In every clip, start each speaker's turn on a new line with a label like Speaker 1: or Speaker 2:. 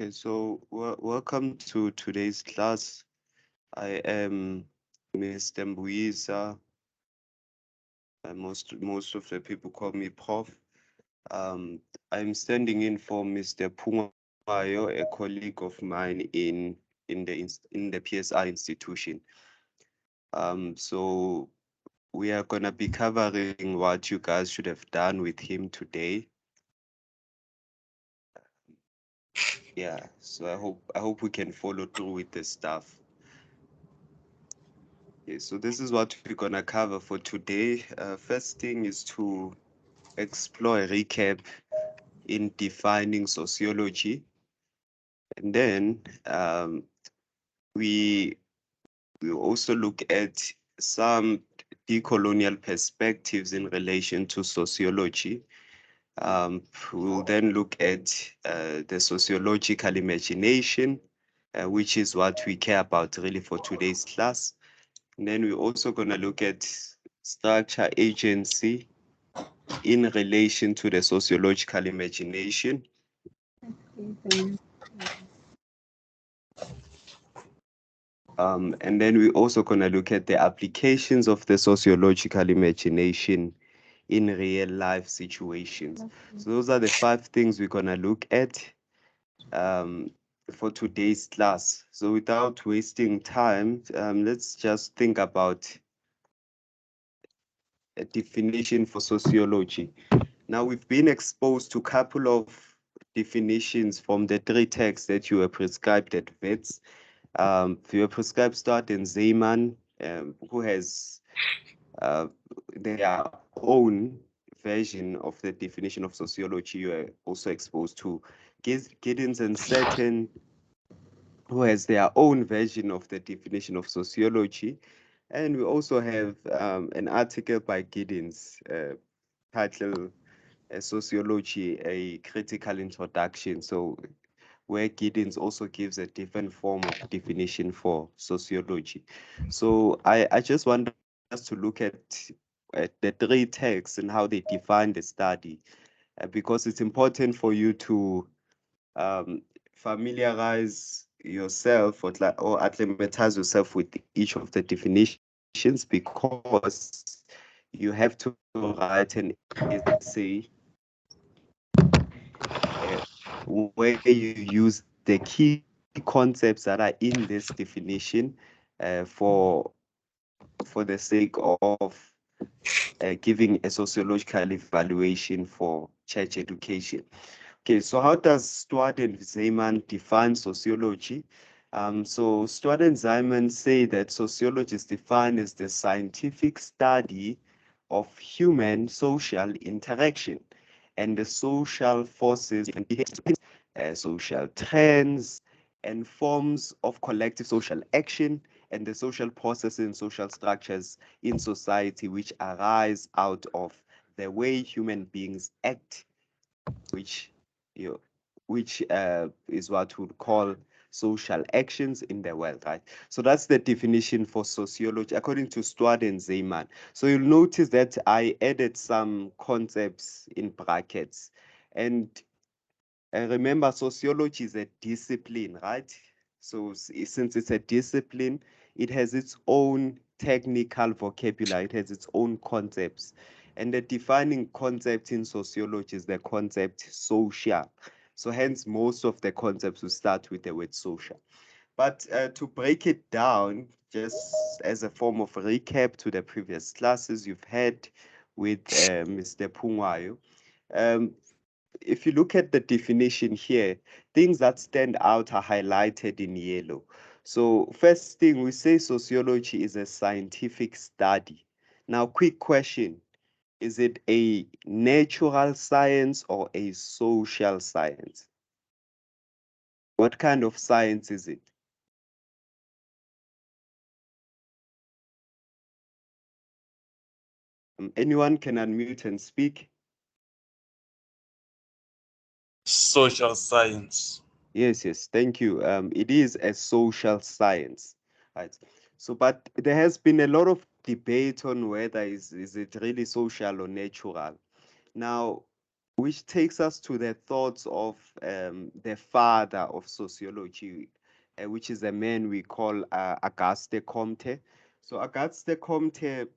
Speaker 1: Okay, so welcome to today's class. I am Mr. Mbuisa. Most of the people call me Prof. Um, I'm standing in for Mr. Pungayo, a colleague of mine in the PSI institution. So we are gonna be covering what you guys should have done with him today. Yeah, so I hope we can follow through with the stuff. Okay, so this is what we're gonna cover for today. First thing is to explore a recap in defining sociology, and then we will also look at some decolonial perspectives in relation to sociology. We'll then look at the sociological imagination, which is what we care about really for today's class. And then we're also going to look at structure agency in relation to the sociological imagination. And then we're also going to look at the applications of the sociological imagination in real life situations. So those are the 5 things we're going to look at um, for today's class. So without wasting time, let's just think about a definition for sociology. Now, we've been exposed to a couple of definitions from the 3 texts that you were prescribed at VETS. You were prescribed Start and Zeeman, who has uh, their own version of the definition of sociology. You were also exposed to Giddens and Seton, who has their own version of the definition of sociology. And we also have an article by Giddens titled Sociology, a Critical Introduction. So where Giddens also gives a different form of definition for sociology. So I just want us to look at the 3 texts and how they define the study, because it's important for you to um, familiarize yourself or acclimatize yourself with each of the definitions, because you have to write an essay where you use the key concepts that are in this definition for the sake of giving a sociological evaluation for church education. Okay, so how does Stuart and Zeeman define sociology? So Stuart and Zeeman say that sociology is defined as the scientific study of human social interaction and the social forces and behaviors, social trends, and forms of collective social action and the social processes and social structures in society which arise out of the way human beings act, which you which is what we would call social actions in the world, right? So that's the definition for sociology according to Stuart and Zeeman. So you'll notice that I added some concepts in brackets, and remember, sociology is a discipline, right? So since it's a discipline, it has its own technical vocabulary, it has its own concepts. And the defining concept in sociology is the concept social. So hence, most of the concepts will start with the word social. But to break it down, just as a form of recap to the previous classes you've had with Mr. Pungwayo, um, if you look at the definition here, things that stand out are highlighted in yellow. So first thing, we say sociology is a scientific study. Now, quick question. Is it a natural science or a social science? What kind of science is it? Anyone can unmute and speak.
Speaker 2: Social science.
Speaker 1: Yes, yes, thank you. It is a social science, right? So, but there has been a lot of debate on whether is it really social or natural. Now, which takes us to the thoughts of the father of sociology, which is a man we call Auguste Comte. So Auguste Comte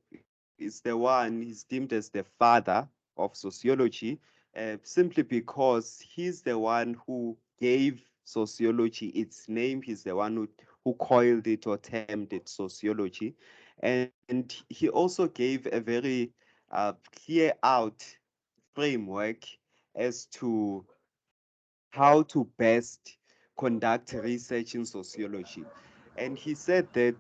Speaker 1: is the one, he's deemed as the father of sociology, simply because he's the one who gave sociology its name. He's the one who coiled it or termed it sociology. And he also gave a very clear out framework as to how to best conduct research in sociology. And he said that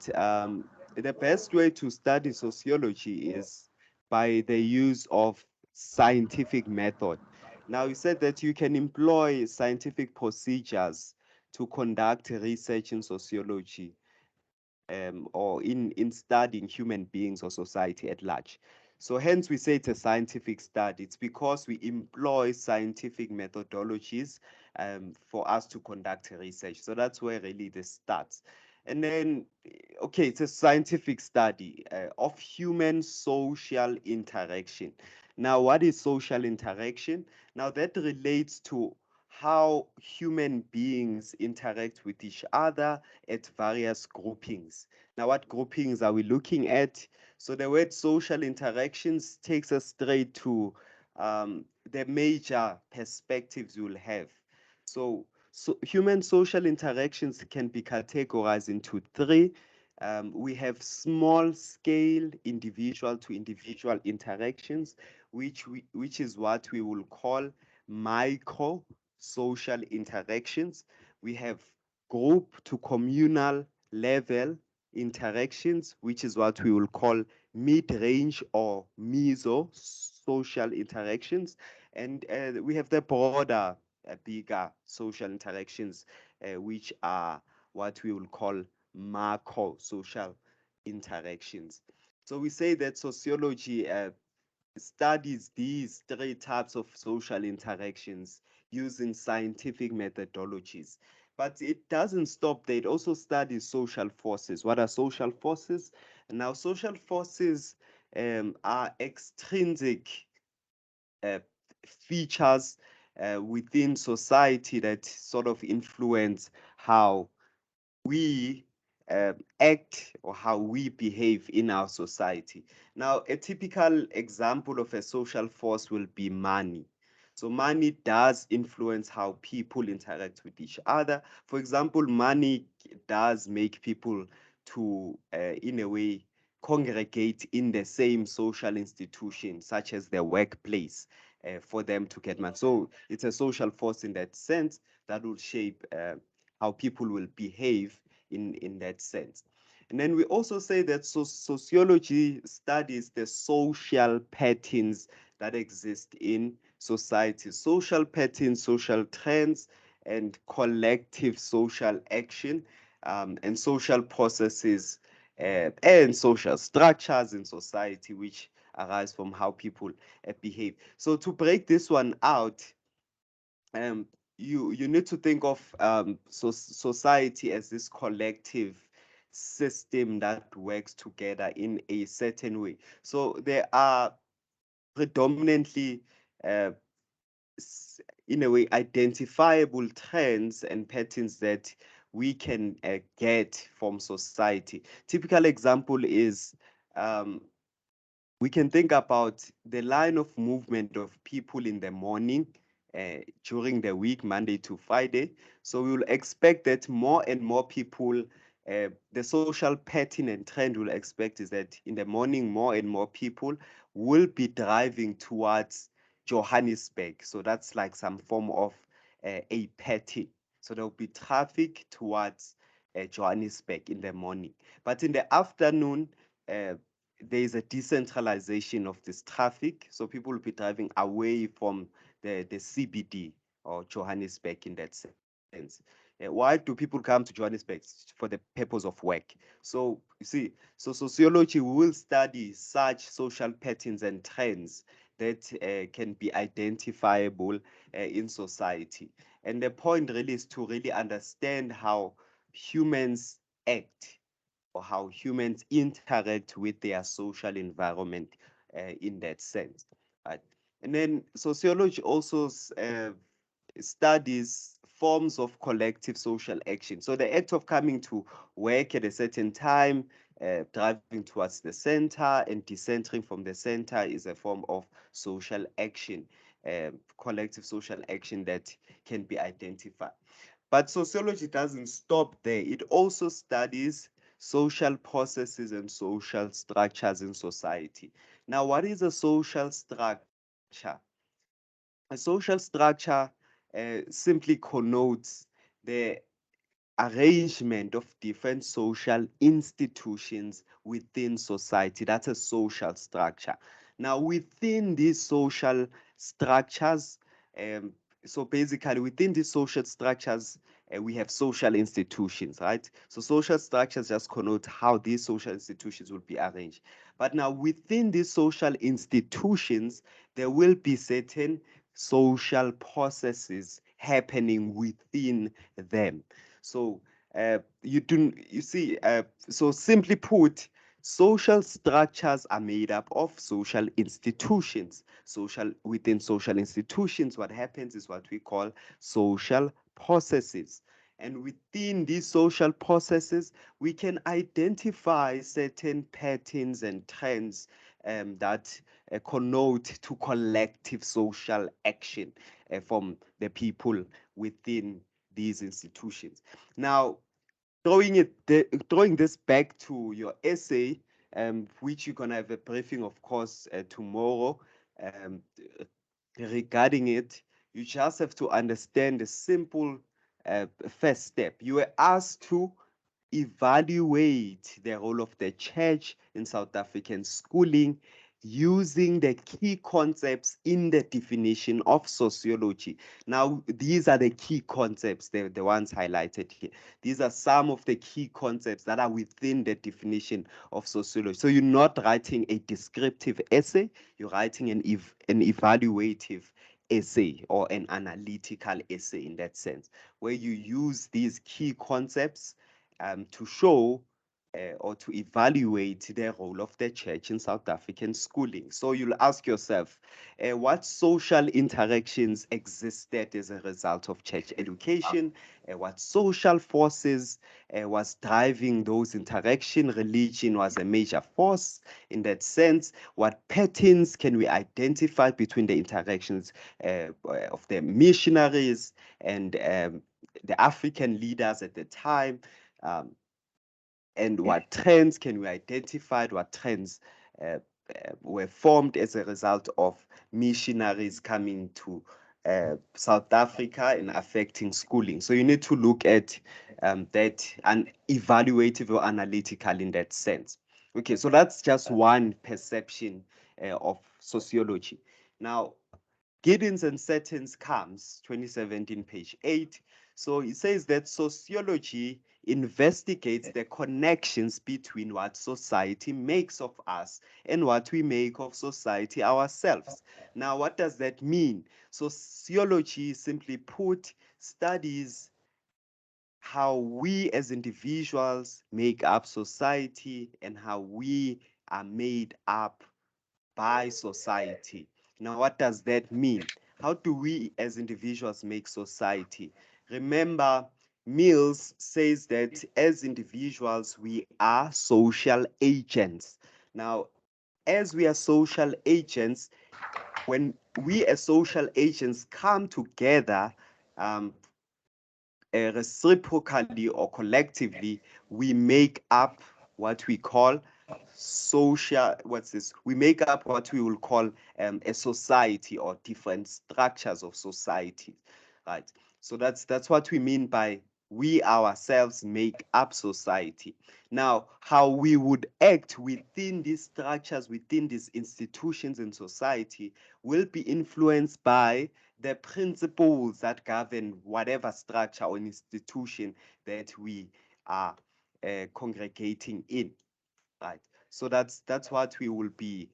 Speaker 1: the best way to study sociology is by the use of scientific method. Now, he said that you can employ scientific procedures to conduct research in sociology, or in studying human beings or society at large. So hence we say it's a scientific study. It's because we employ scientific methodologies for us to conduct research. So that's where really this starts. And then, okay, it's a scientific study of human social interaction. Now, what is social interaction? Now, that relates to how human beings interact with each other at various groupings. Now, what groupings are we looking at? So the word social interactions takes us straight to the major perspectives you'll have. So human social interactions can be categorized into three. We have small scale individual to individual interactions, which is what we will call micro social interactions. We have group to communal level interactions, which is what we will call mid-range or meso social interactions. And we have the broader, bigger social interactions, which are what we will call macro social interactions. So we say that sociology studies these three types of social interactions using scientific methodologies. But it doesn't stop there. It also studies social forces. What are social forces? Now, social forces are extrinsic uh, features within society that sort of influence how we act or how we behave in our society. Now, a typical example of a social force will be money. So, money does influence how people interact with each other. For example, money does make people to, in a way, congregate in the same social institution, such as the workplace, for them to get money. So, it's a social force in that sense that will shape how people will behave in that sense. And then we also say that sociology studies the social patterns that exist in society, social patterns, social trends, and collective social action, and social processes and social structures in society which arise from how people behave. So to break this one out, um, you need to think of society as this collective system that works together in a certain way. So there are predominantly, uh, in a way, identifiable trends and patterns that we can get from society. Typical example is, um, we can think about the line of movement of people in the morning during the week, Monday to Friday. So we will expect that more and more people, the social pattern and trend we'll expect is that in the morning, more and more people will be driving towards Johannesburg. So that's like some form of a pattern. So there will be traffic towards Johannesburg in the morning. But in the afternoon, uh, there is a decentralization of this traffic. So people will be driving away from the CBD or Johannesburg in that sense. Why do people come to Johannesburg? For the purpose of work. So you see, so sociology will study such social patterns and trends that can be identifiable in society. And the point really is to really understand how humans act or how humans interact with their social environment in that sense. Right? And then sociology also studies forms of collective social action. So the act of coming to work at a certain time, driving towards the center and decentering from the center is a form of social action, collective social action that can be identified. But sociology doesn't stop there. It also studies social processes and social structures in society. Now, what is a social structure? A social structure simply connotes the arrangement of different social institutions within society. That's a social structure. Now, within these social structures, um, so basically within these social structures, we have social institutions, right? So social structures just connote how these social institutions will be arranged. But now within these social institutions, there will be certain social processes happening within them. So you see, so simply put, social structures are made up of social institutions. Within social institutions, what happens is what we call social processes. And within these social processes, we can identify certain patterns and trends that connote to collective social action from the people within these institutions. Now, throwing this back to your essay, which you're gonna have a briefing, of course, tomorrow, um, regarding it, you just have to understand the simple first step. You were asked to evaluate the role of the church in South African schooling using the key concepts in the definition of sociology. Now, these are the key concepts, the ones highlighted here. These are some of the key concepts that are within the definition of sociology. So you're not writing a descriptive essay, you're writing an evaluative essay or an analytical essay in that sense, where you use these key concepts to show or to evaluate the role of the church in South African schooling. So you'll ask yourself, what social interactions existed as a result of church education? What social forces was driving those interactions? Religion was a major force in that sense. What patterns can we identify between the interactions of the missionaries and the African leaders at the time? Um, and what trends can we identify, what trends uh, were formed as a result of missionaries coming to South Africa and affecting schooling. So you need to look at that and evaluative or analytical in that sense. Okay, so that's just one perception of sociology. Now, Giddens and Settins comes, 2017, page 8. So it says that sociology investigates the connections between what society makes of us and what we make of society ourselves. Now, what does that mean? Sociology, simply put, studies how we as individuals make up society and how we are made up by society. Now, what does that mean? How do we as individuals make society? Remember, Mills says that as individuals, we are social agents. Now, as we are social agents, when we as social agents come together, um, reciprocally or collectively, we make up what we call we make up what we will call a society or different structures of society, right? So that's what we mean by we ourselves make up society. Now, how we would act within these structures, within these institutions in society, will be influenced by the principles that govern whatever structure or institution that we are congregating in, right? So that's what we will be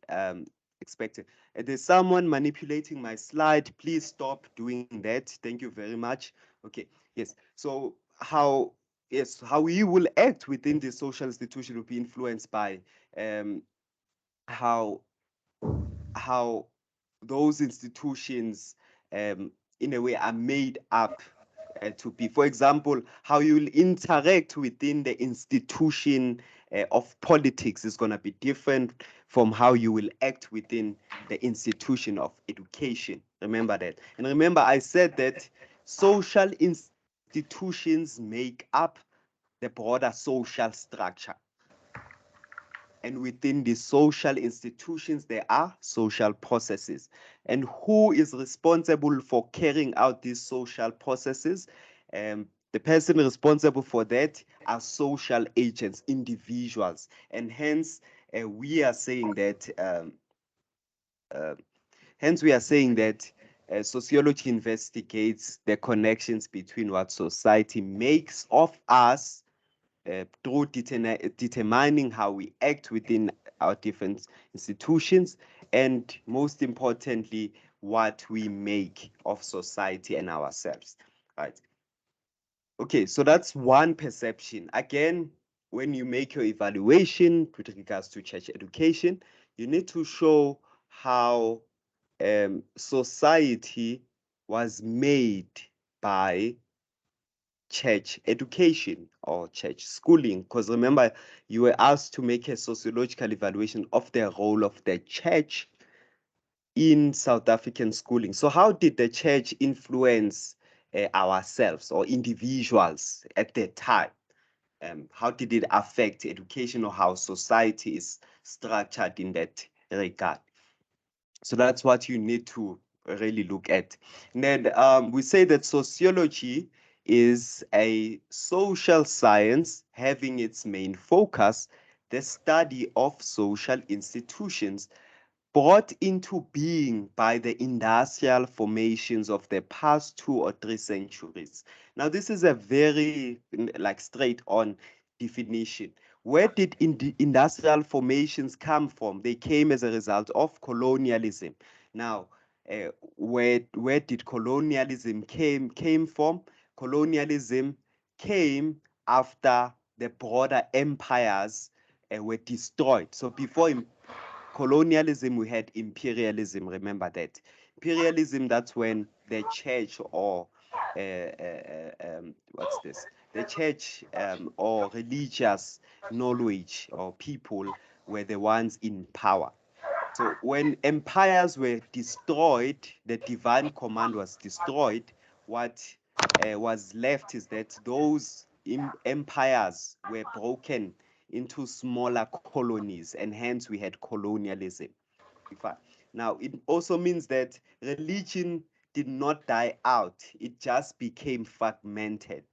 Speaker 1: expecting. There's someone manipulating my slide. Please stop doing that. Thank you very much. Okay, yes. So how we will act within the social institution will be influenced by um, how how those institutions in a way are made up to be. For example, how you'll interact within the institution of politics is going to be different from how you will act within the institution of education. Remember that. And remember, I said that social institutions make up the broader social structure. And within the social institutions, there are social processes. And who is responsible for carrying out these social processes? The person responsible for that are social agents, individuals. And hence, we are saying that uh, sociology investigates the connections between what society makes of us through determining how we act within our different institutions, and most importantly, what we make of society and ourselves, right? Okay, so that's one perception. Again, when you make your evaluation with regards to church education, you need to show how society was made by church education or church schooling. Because remember, you were asked to make a sociological evaluation of the role of the church in South African schooling. So, how did the church influence ourselves or individuals at that time? How did it affect education or how society is structured in that regard? So that's what you need to really look at. And then we say that sociology is a social science having its main focus the study of social institutions brought into being by the industrial formations of the past 2 or 3 centuries. Now, this is a very like straight on definition. Where did industrial formations come from? They came as a result of colonialism. Now, where did colonialism came from? Colonialism came after the broader empires were destroyed. So before colonialism, we had imperialism. Remember that. Imperialism, that's when the church or what's this? The church or religious knowledge or people were the ones in power. So when empires were destroyed, the divine command was destroyed. What was left is that those empires were broken into smaller colonies, and hence we had colonialism. Now, it also means that religion did not die out, it just became fragmented.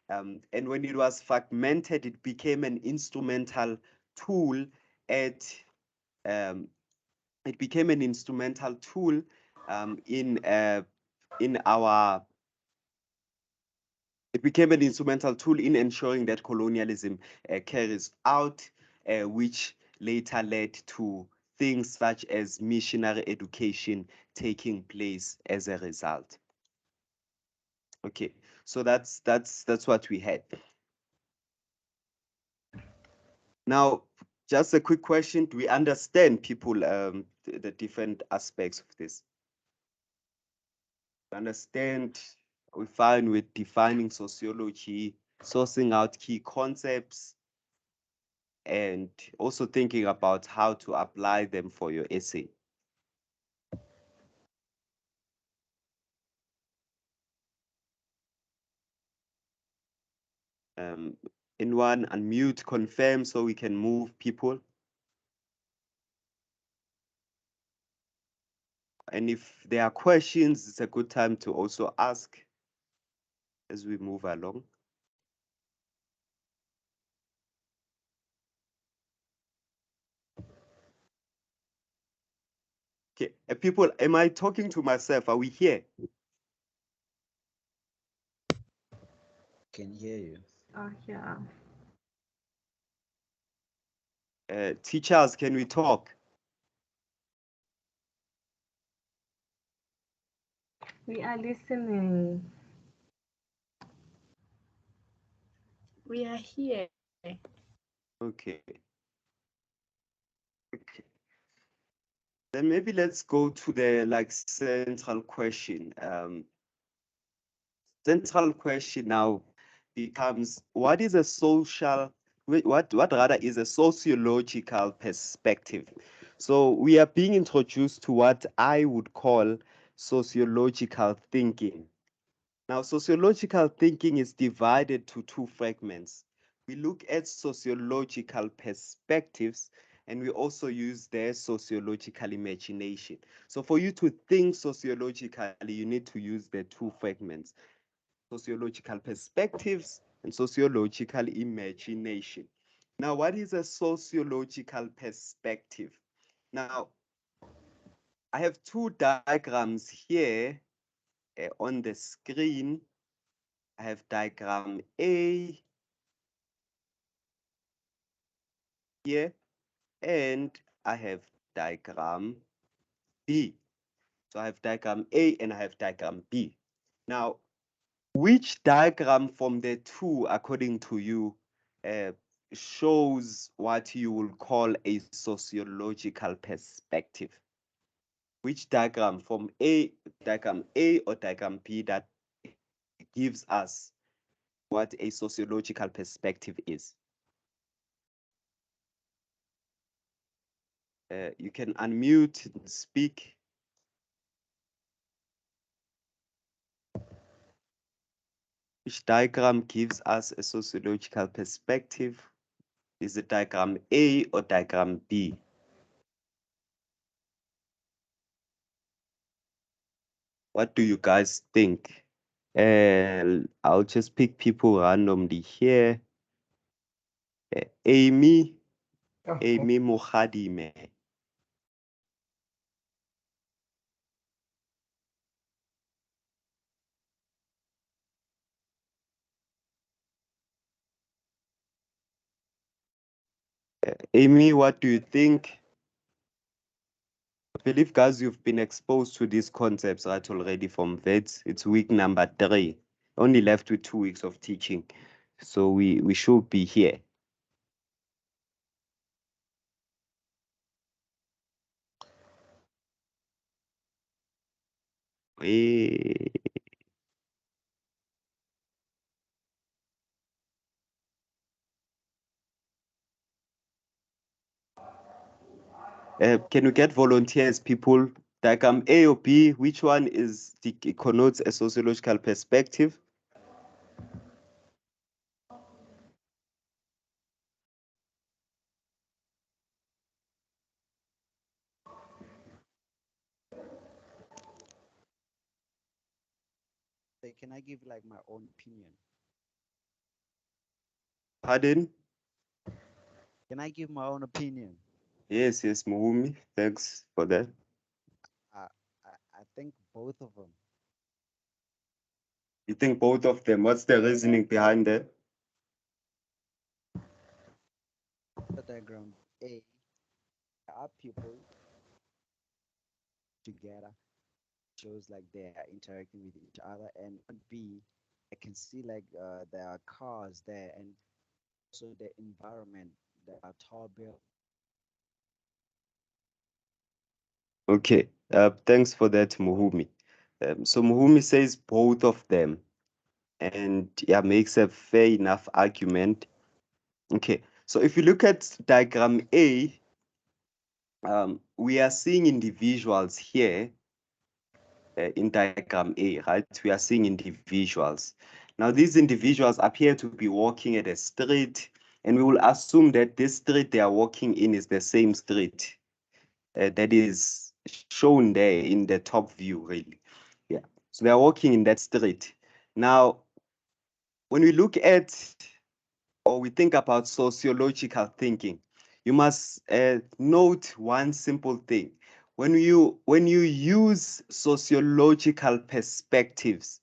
Speaker 1: And when it was fragmented, it became an instrumental tool at um, it became an instrumental tool in our it became an instrumental tool in ensuring that colonialism carries out, which later led to things such as missionary education taking place as a result. Okay, so that's what we had. Now, just a quick question: do we understand people the different aspects of this? Understand, we find with defining sociology, sourcing out key concepts, and also thinking about how to apply them for your essay. Um, Anyone unmute, confirm so we can move people. And if there are questions, it's a good time to also ask as we move along. Okay, people, am I talking to myself? Are we here?
Speaker 3: Can hear you.
Speaker 4: Oh, yeah.
Speaker 1: Teachers, can we talk?
Speaker 4: We are listening.
Speaker 5: We are here.
Speaker 1: Okay. Okay. Then maybe let's go to the central question. Central question now becomes, what is a what rather is a sociological perspective? So we are being introduced to what I would call sociological thinking. Now, sociological thinking is divided to two fragments. We look at sociological perspectives, and we also use their sociological imagination. So for you to think sociologically, you need to use the two fragments: sociological perspectives and sociological imagination. Now, what is a sociological perspective? Now, I have two diagrams here on the screen. I have diagram A here, and I have diagram B. So I have diagram A and I have diagram B. Now, which diagram from the two, according to you, uh, shows what you will call a sociological perspective? Which diagram from diagram A or diagram B, that gives us what a sociological perspective is? You can unmute, speak. Which diagram gives us a sociological perspective? Is it diagram A or diagram B? What do you guys think? I'll just pick people randomly here. Amy Mukhadime. Amy, what do you think? I believe, guys, you've been exposed to these concepts right already from VETS. It's week number 3. Only left with 2 weeks of teaching. So we should be here. Can you get volunteers, people? Diagram A or B, which one connotes a sociological perspective?
Speaker 3: Can I give like my own opinion?
Speaker 1: Pardon?
Speaker 3: Can I give my own opinion?
Speaker 1: Yes, Muhumi. Thanks for that.
Speaker 3: I, I think both of them.
Speaker 1: You think both of them? What's the reasoning behind that?
Speaker 3: The diagram A, there are people together, shows like they are interacting with each other, and on B, I can see like there are cars there, and also the environment, there are tall buildings.
Speaker 1: Okay. Thanks for that, Muhumi. So Muhumi says both of them, and yeah, makes a fair enough argument. Okay. So if you look at diagram A, we are seeing individuals here in diagram A, right? We are seeing individuals. Now, these individuals appear to be walking at a street, and we will assume that this street they are walking in is the same street that is shown there in the top view, really. Yeah. So they are walking in that street. Now, when we look at or we think about sociological thinking, you must note one simple thing. When you use sociological perspectives,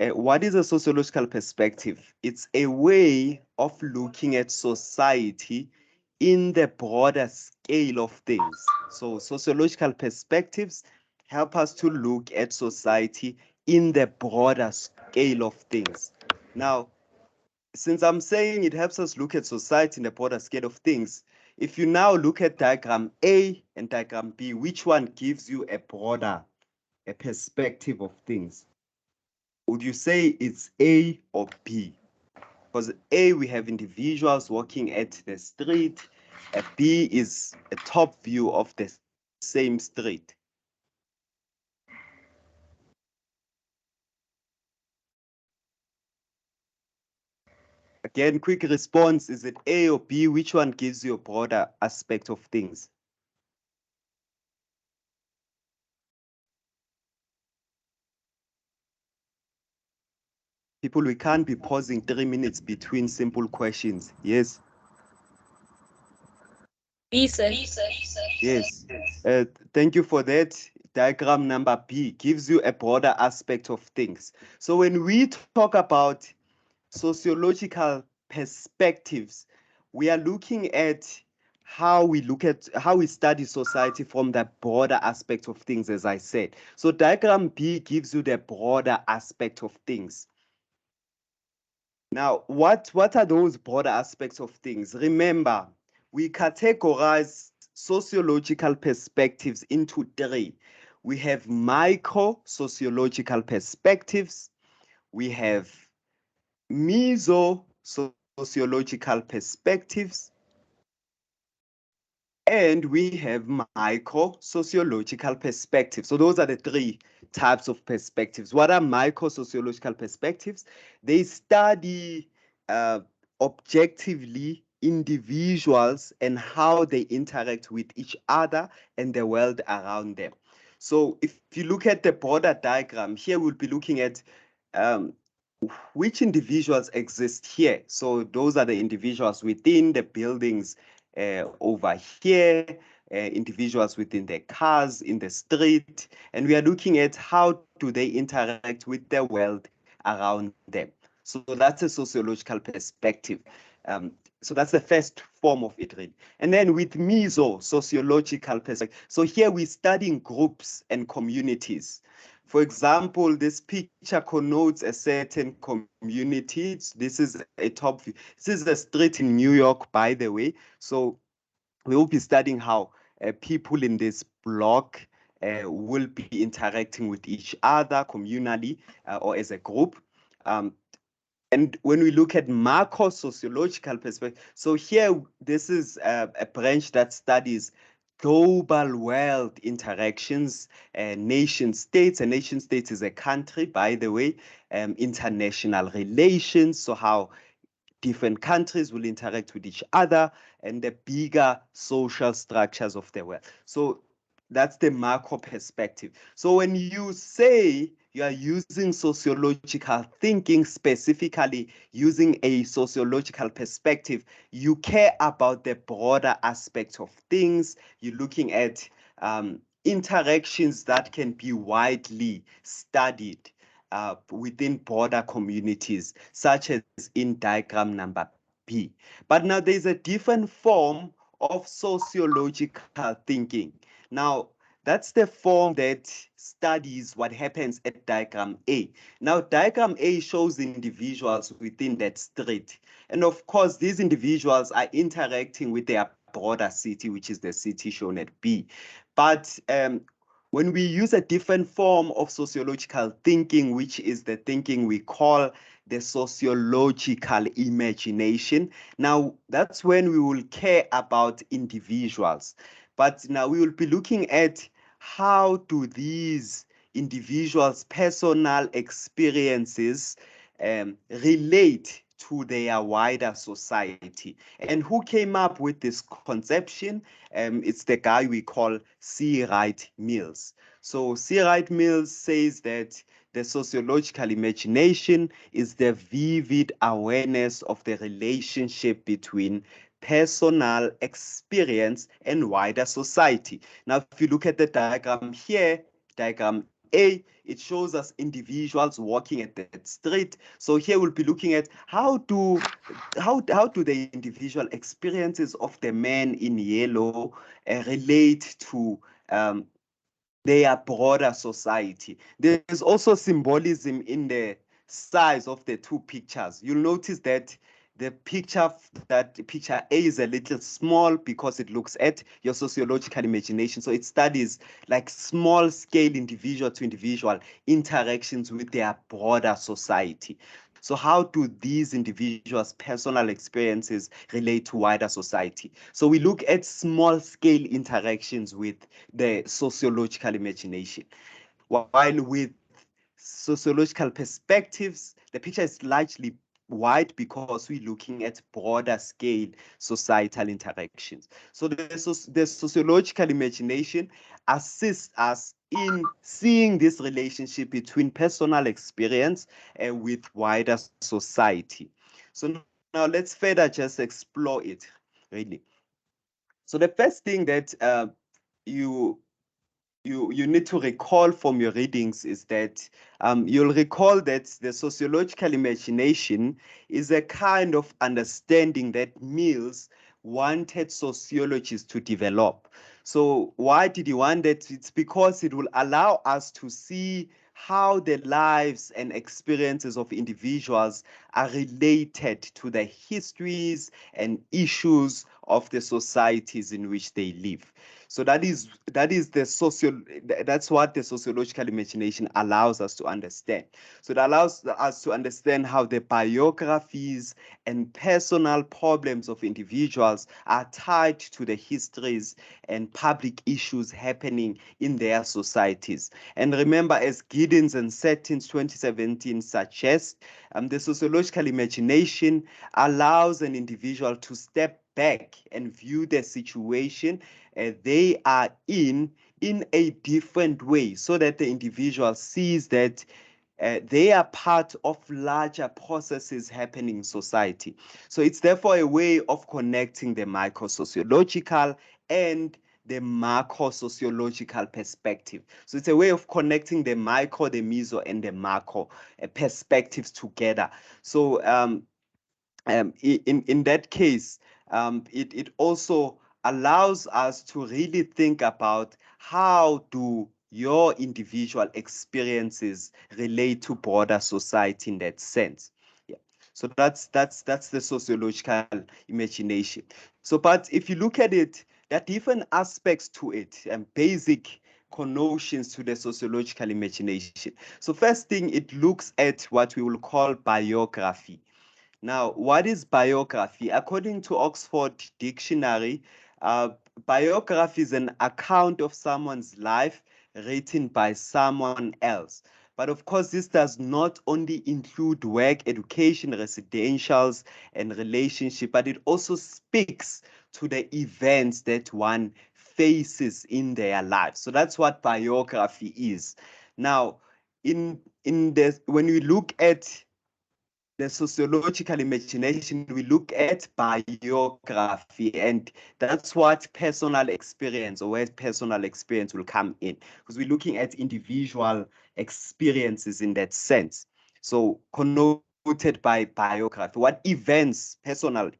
Speaker 1: what is a sociological perspective? It's a way of looking at society in the broader scale of things. So sociological perspectives help us to look at society in the broader scale of things. Now, since I'm saying it helps us look at society in the broader scale of things, if you now look at diagram A and diagram B, which one gives you a broader perspective of things? Would you say it's A or B? Because A, we have individuals walking at the street. B is a top view of the same street. Again, quick response, is it A or B? Which one gives you a broader aspect of things? People, we can't be pausing 3 minutes between simple questions. Yes?
Speaker 5: B, sir.
Speaker 1: Yes. Thank you for that. Diagram number B gives you a broader aspect of things. So when we talk about sociological perspectives, we are looking at how we study society from the broader aspect of things, as I said. So diagram B gives you the broader aspect of things. Now, what are those broader aspects of things? Remember, we categorize sociological perspectives into three. We have micro sociological perspectives, we have meso sociological perspectives, and we have micro sociological perspectives. So those are the three types of perspectives. What are micro sociological perspectives? They study objectively individuals and how they interact with each other and the world around them. So if you look at the broader diagram, here we'll be looking at which individuals exist here. So those are the individuals within the buildings over here, individuals within the cars, in the street, and we are looking at how do they interact with the world around them. So that's a sociological perspective. So that's the first form of it, really. And then with meso, sociological perspective. So here we're studying groups and communities. For example, this picture connotes a certain community. This is a top view. This is a street in New York, by the way. So we will be studying how people in this block will be interacting with each other communally or as a group. And when we look at macro sociological perspective, so here, this is a branch that studies global world interactions, nation states. A nation state is a country, by the way, international relations, so how different countries will interact with each other, and the bigger social structures of the world. So that's the macro perspective. So when you say you are using sociological thinking, specifically using a sociological perspective, you care about the broader aspects of things. You're looking at interactions that can be widely studied within broader communities, such as in diagram number B. But now there's a different form of sociological thinking. Now, that's the form that studies what happens at diagram A. Now, diagram A shows individuals within that street. And of course, these individuals are interacting with their broader city, which is the city shown at B. But when we use a different form of sociological thinking, which is the thinking we call the sociological imagination, now that's when we will care about individuals. But now we will be looking at how do these individuals' personal experiences relate to their wider society. And who came up with this conception? It's the guy we call C. Wright Mills. So C. Wright Mills says that the sociological imagination is the vivid awareness of the relationship between personal experience and wider society. Now, if you look at the diagram here, diagram A, it shows us individuals walking at that street. So here we'll be looking at how do the individual experiences of the man in yellow relate to their broader society. There's also symbolism in the size of the two pictures. You'll notice that the picture A is a little small because it looks at your sociological imagination. So it studies like small scale individual to individual interactions with their broader society. So how do these individuals' personal experiences relate to wider society? So we look at small scale interactions with the sociological imagination. While with sociological perspectives, the picture is largely wide because we're looking at broader scale societal interactions. So the sociological imagination assists us in seeing this relationship between personal experience with wider society. So now let's further just explore it, really. So the first thing that you you need to recall from your readings is that you'll recall that the sociological imagination is a kind of understanding that Mills wanted sociologists to develop. So why did he want that? It's because it will allow us to see how the lives and experiences of individuals are related to the histories and issues of the societies in which they live. So that's what the sociological imagination allows us to understand. So it allows us to understand how the biographies and personal problems of individuals are tied to the histories and public issues happening in their societies. And remember, as Giddens and Settin's 2017 suggest, the sociological imagination allows an individual to step back and view the situation they are in a different way, so that the individual sees that they are part of larger processes happening in society. So it's therefore a way of connecting the micro-sociological and the macro-sociological perspective. So it's a way of connecting the micro, the meso, and the macro perspectives together. So in that case, it also allows us to really think about how do your individual experiences relate to broader society in that sense. Yeah. So that's the sociological imagination. So, but if you look at it, there are different aspects to it and basic connotations to the sociological imagination. So first thing, it looks at what we will call biography. Now, what is biography? According to Oxford Dictionary, uh, biography is an account of someone's life written by someone else. But of course, this does not only include work, education, residentials, and relationship, but it also speaks to the events that one faces in their life. So that's what biography is. Now, in this, when we look at the sociological imagination, we look at biography, and that's what personal experience, or where personal experience will come in, because we're looking at individual experiences in that sense. So connoted by biography, what events, personal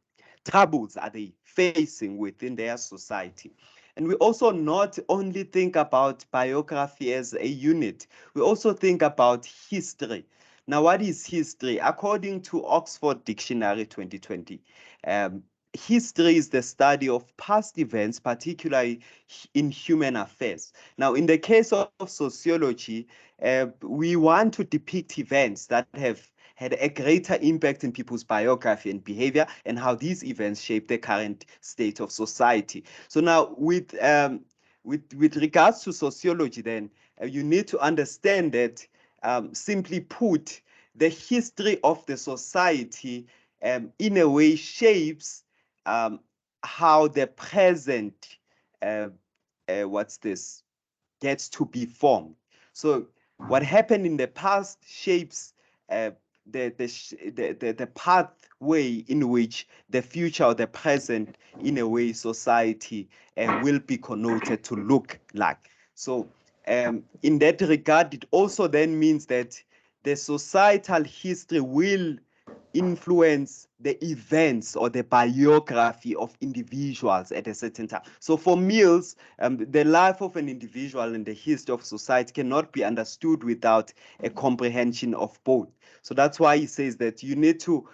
Speaker 1: troubles are they facing within their society? And we also not only think about biography as a unit, we also think about history. Now, what is history? According to Oxford Dictionary 2020, history is the study of past events, particularly in human affairs. Now, in the case of sociology, we want to depict events that have had a greater impact in people's biography and behavior, and how these events shape the current state of society. So now, with regards to sociology, then you need to understand that, simply put, the history of the society in a way shapes how the present what's this gets to be formed. So what happened in the past shapes uh, the pathway in which the future or the present, in a way, society will be connoted to look like. So in that regard, it also then means that the societal history will influence the events or the biography of individuals at a certain time. So for Mills, the life of an individual and the history of society cannot be understood without a comprehension of both. So that's why he says that you need to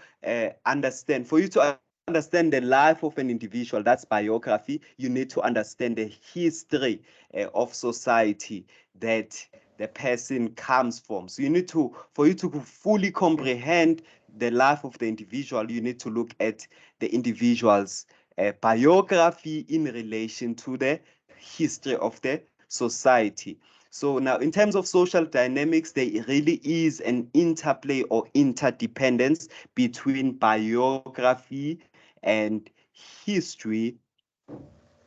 Speaker 1: understand, for you to understand the life of an individual, that's biography, you need to understand the history of society that the person comes from. So you need to, for you to fully comprehend the life of the individual, you need to look at the individual's biography in relation to the history of the society. So now in terms of social dynamics, there really is an interplay or interdependence between biography and history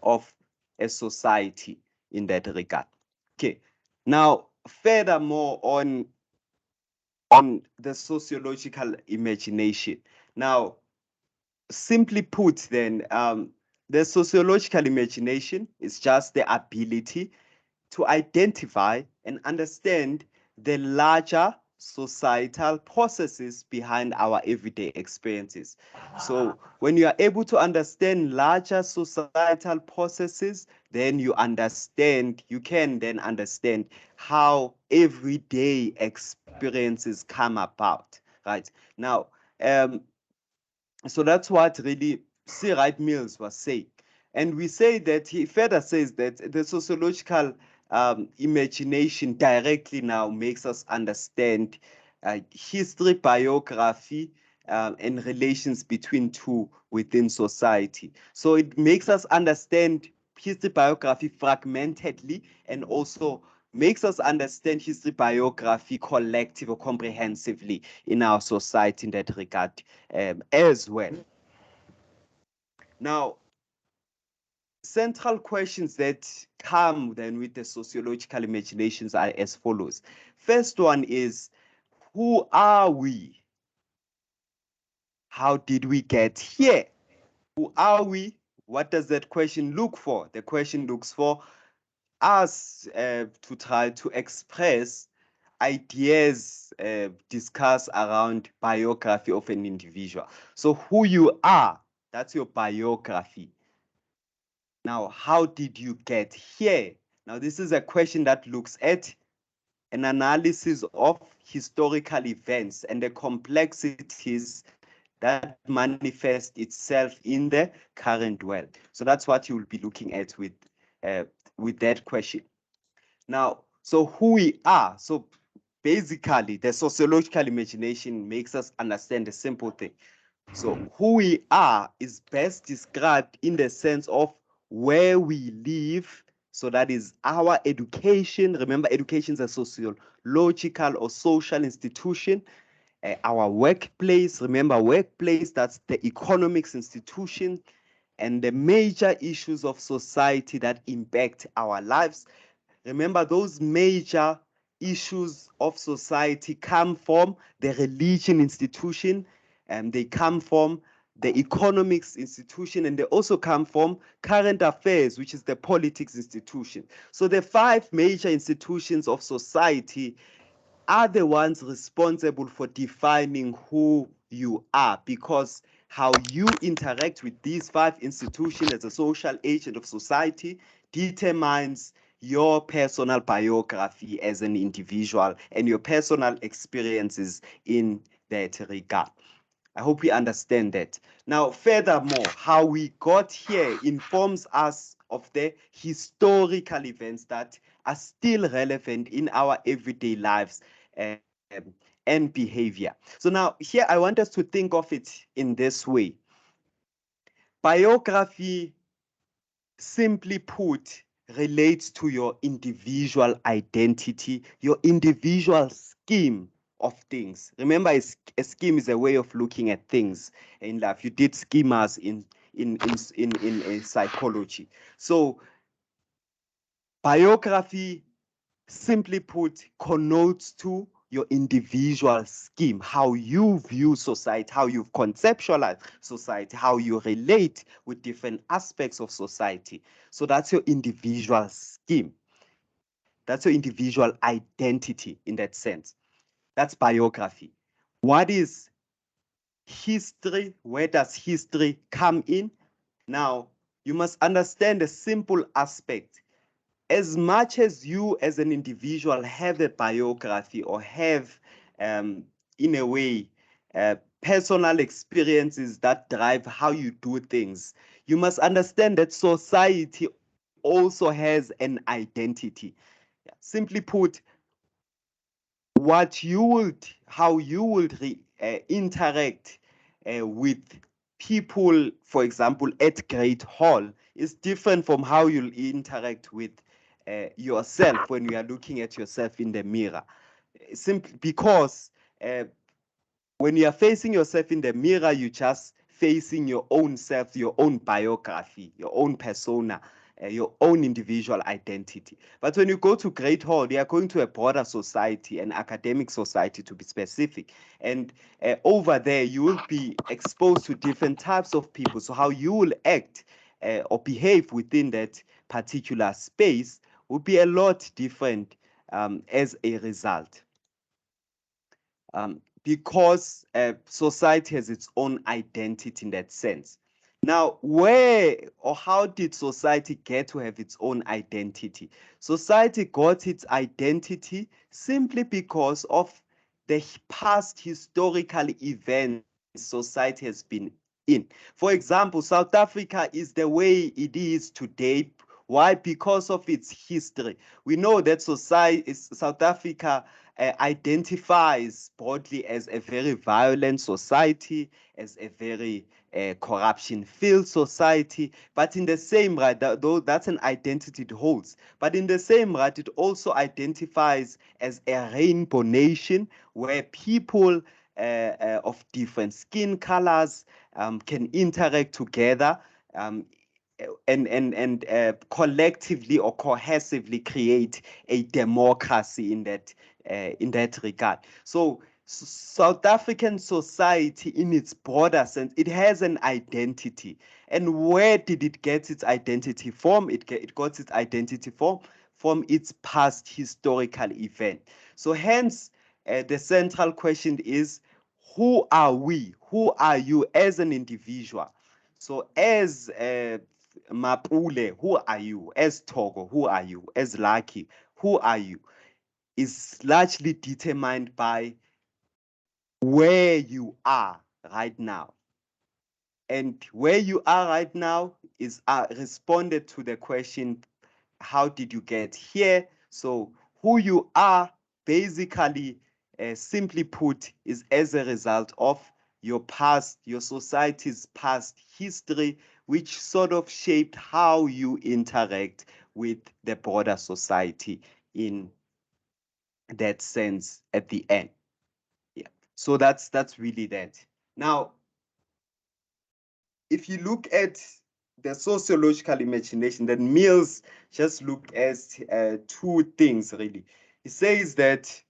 Speaker 1: of a society in that regard. Okay, now furthermore on the sociological imagination. Now, simply put, then, the sociological imagination is just the ability to identify and understand the larger societal processes behind our everyday experiences. So when you are able to understand larger societal processes, then you can then understand how everyday experiences come about, right? Now, so that's what really C. Wright Mills was saying. And we say that he further says that the sociological imagination directly now makes us understand history, biography, and relations between two within society. So it makes us understand history, biography fragmentedly, and also makes us understand history, biography collective or comprehensively in our society in that regard as well. Now, central questions that come then with the sociological imaginations are as follows. First one is, who are we? How did we get here? Who are we? What does that question look for? The question looks for us to try to express ideas discussed around biography of an individual. So who you are, that's your biography. Now, how did you get here? Now, this is a question that looks at an analysis of historical events and the complexities that manifest itself in the current world. So that's what you will be looking at with that question. Now, so who we are. So basically, the sociological imagination makes us understand a simple thing. So who we are is best described in the sense of where we live. So that is our education. Remember, education is a sociological or social institution. Our workplace, remember workplace, that's the economics institution, and the major issues of society that impact our lives. Remember, those major issues of society come from the religion institution, and they come from the economics institution, and they also come from current affairs, which is the politics institution. So the five major institutions of society are the ones responsible for defining who you are, because how you interact with these five institutions as a social agent of society determines your personal biography as an individual and your personal experiences in that regard. I hope we understand that. Now, furthermore, how we got here informs us of the historical events that are still relevant in our everyday lives and behavior. So now here I want us to think of it in this way. Biography, simply put, relates to your individual identity, your individual scheme of things. Remember, a scheme is a way of looking at things in life. You did schemas in psychology. So biography, simply put, connotes to your individual scheme, how you view society, how you've conceptualized society, how you relate with different aspects of society. So that's your individual scheme. That's your individual identity in that sense. That's biography. What is history. Where does history come in? Now, you must understand a simple aspect. As much as you as an individual have a biography or have, in a way, personal experiences that drive how you do things, you must understand that society also has an identity. Simply put, how you would interact with people, for example, at Great Hall, is different from how you'll interact with yourself when you are looking at yourself in the mirror. Simply because when you are facing yourself in the mirror, you're just facing your own self, your own biography, your own persona, your own individual identity. But when you go to Great Hall, you are going to a broader society, an academic society to be specific. And over there, you will be exposed to different types of people. So how you will act or behave within that particular space will be a lot different as a result. Because society has its own identity in that sense. Now, where or how did society get to have its own identity? Society got its identity simply because of the past historical events society has been in. For example, South Africa is the way it is today. Why? Because of its history. We know that South Africa identifies broadly as a very violent society, as a very corruption-filled society. But in the same right, though that's an identity it holds, but in the same right, it also identifies as a rainbow nation where people of different skin colors can interact together. Um, and collectively or cohesively create a democracy in that regard. So South African society, in its broader sense, it has an identity. And where did it get its identity from? It got its identity from its past historical event. So hence, the central question is, who are we? Who are you as an individual? So as Mapule, who are you? As Togo, who are you? As Lucky, who are you? Is largely determined by where you are right now. And where you are right now is responded to the question, how did you get here? So who you are, basically, simply put, is as a result of your past, your society's past history, which sort of shaped how you interact with the broader society in that sense at the end. Yeah. So that's really that. Now, if you look at the sociological imagination, then Mills just looked at two things really. He says that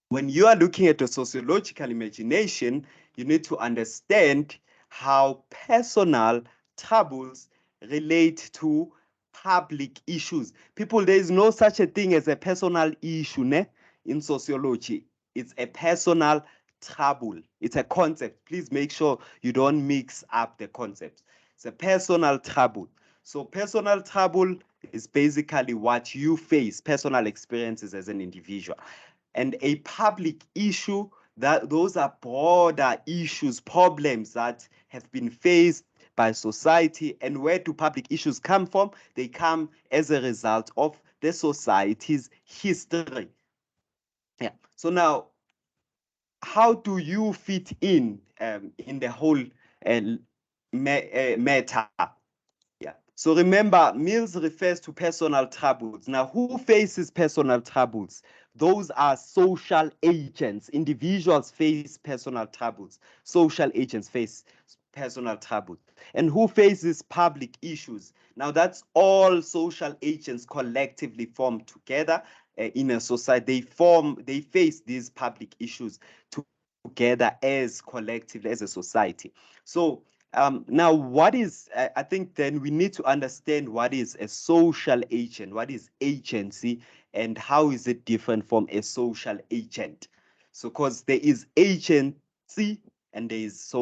Speaker 1: when you are looking at the sociological imagination, you need to understand how personal troubles relate to public issues. People, there is no such a thing as a personal issue in sociology. It's a personal trouble. It's a concept. Please make sure you don't mix up the concepts. It's a personal trouble. So personal trouble is basically what you face, personal experiences as an individual. And a public issue, that those are broader issues, problems that have been faced by society. And where do public issues come from? They come as a result of the society's history. Yeah. So now, how do you fit in the whole matter? Yeah. So remember, Mills refers to personal troubles. Now, who faces personal troubles? Those are social agents. Individuals face personal troubles. Social agents face personal troubles. And who faces public issues? Now, that's all social agents collectively form together in a society. They face these public issues together as collectively, as a society. So now, what is, I think then we need to understand what is a social agent, what is agency, and how is it different from a social agent? So, because there is agency and there's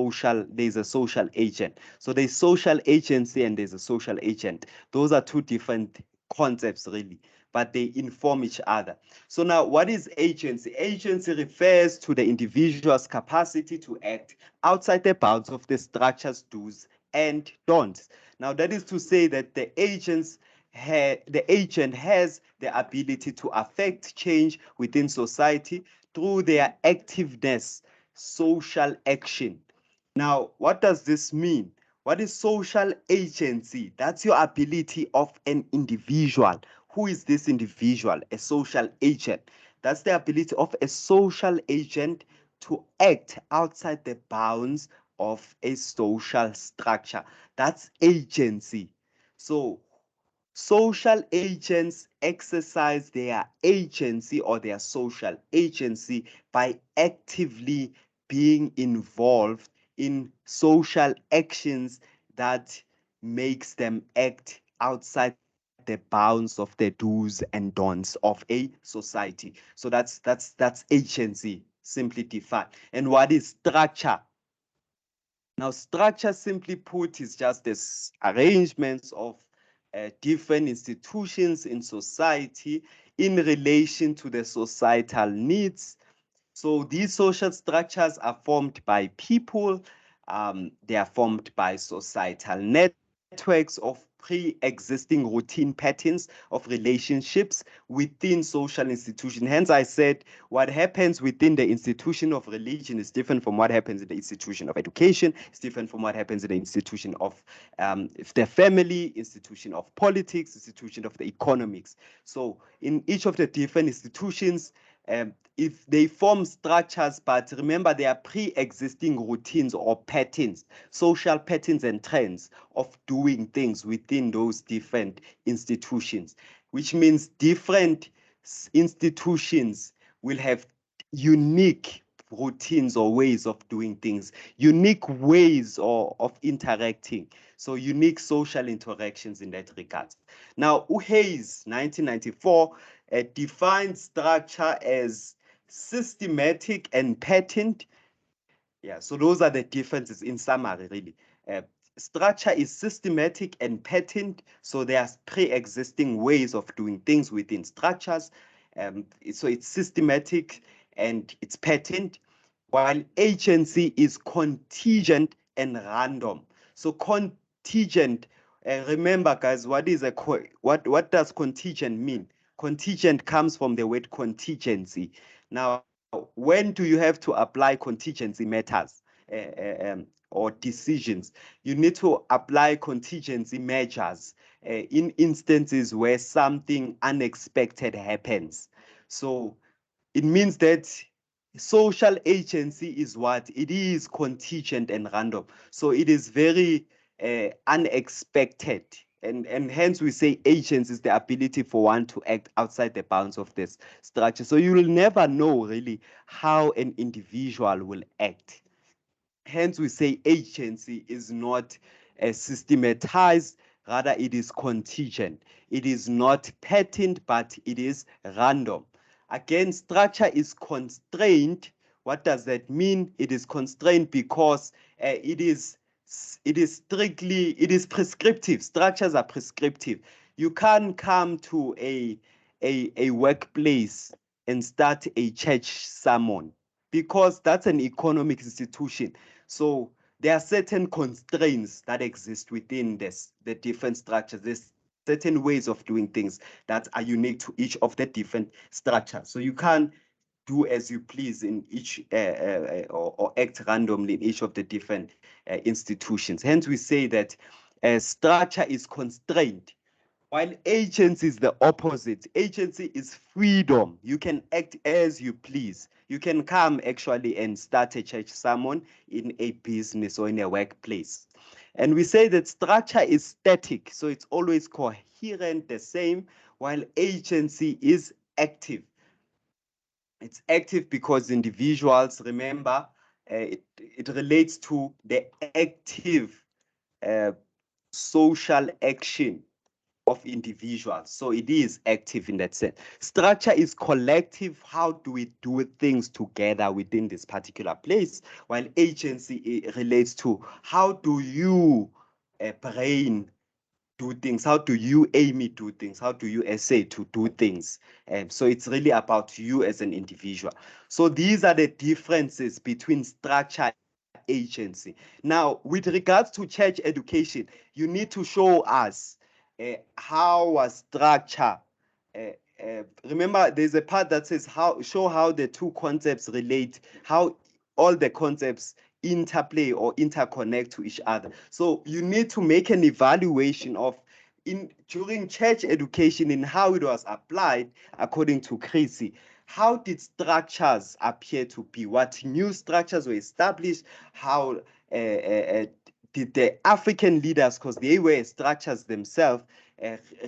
Speaker 1: a social agent. So there's social agency and there's a social agent. Those are two different concepts really, but they inform each other. So now, what is agency? Agency refers to the individual's capacity to act outside the bounds of the structure's do's and don'ts. Now, that is to say that the agent has the ability to affect change within society through their activeness, social action. Now, what does this mean? What is social agency? That's your ability of an individual. Who is this individual? A social agent. That's the ability of a social agent to act outside the bounds of a social structure. That's agency. So social agents exercise their agency or their social agency by actively being involved in social actions that makes them act outside the bounds of the do's and don'ts of a society. So that's agency simply defined. And what is structure? Now, structure, simply put, is just this arrangements of different institutions in society in relation to the societal needs. So these social structures are formed by people. They are formed by societal networks of pre-existing routine patterns of relationships within social institutions. Hence, I said what happens within the institution of religion is different from what happens in the institution of education. It's different from what happens in the institution of the family, institution of politics, institution of the economics. So in each of the different institutions, if they form structures, but remember they are pre-existing routines or patterns, social patterns and trends of doing things within those different institutions, which means different institutions will have unique routines or ways of doing things, unique ways of interacting. So unique social interactions in that regard. Now, Hayes, 1994, defines structure as systematic and patterned. Yeah, so those are the differences in summary, really. Uh, Structure is systematic and patterned, so there are pre-existing ways of doing things within structures. So it's systematic and it's patterned, while agency is contingent and random. So contingent, remember guys, what does contingent mean? Contingent comes from the word contingency. Now, when do you have to apply contingency matters or decisions? You need to apply contingency measures in instances where something unexpected happens. So it means that social agency is what? It is contingent and random. So it is very unexpected. And hence we say agents is the ability for one to act outside the bounds of this structure. So you will never know really how an individual will act. Hence, we say agency is not systematized, rather, it is contingent. It is not patterned, but it is random. Again, structure is constrained. What does that mean? It is constrained because it is prescriptive. Structures are prescriptive. You can't come to a workplace and start a church sermon because that's an economic institution. So there are certain constraints that exist within the different structures. There's certain ways of doing things that are unique to each of the different structures. So you can't do as you please in each or act randomly in each of the different institutions. Hence, we say that structure is constrained, while agency is the opposite. Agency is freedom. You can act as you please. You can come actually and start a church sermon in a business or in a workplace. And we say that structure is static, so it's always coherent, the same, while agency is active. It's active because individuals, remember, it relates to the active social action. of individuals. So it is active in that sense. Structure is collective. How do we do things together within this particular place? While agency relates to how do you brain do things? How do you, Amy, do things? How do you essay to do things? So it's really about you as an individual. So these are the differences between structure agency. Now, with regards to church education, you need to show us how a structure. Remember, there's a part that says show how the two concepts relate, how all the concepts interplay or interconnect to each other. So you need to make an evaluation of during church education and how it was applied according to Chrissy. How did structures appear to be? What new structures were established? How did the African leaders, because they were structures themselves,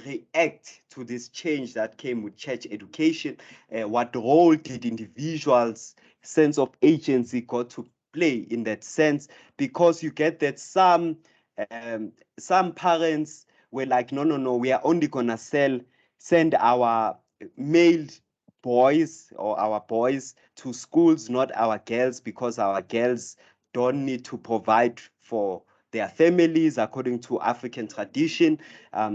Speaker 1: react to this change that came with church education? What role did individuals' sense of agency got to play in that sense? Because you get that some parents were like, no, we are only gonna send our male boys or our boys to schools, not our girls, because our girls don't need to provide for their families according to African tradition.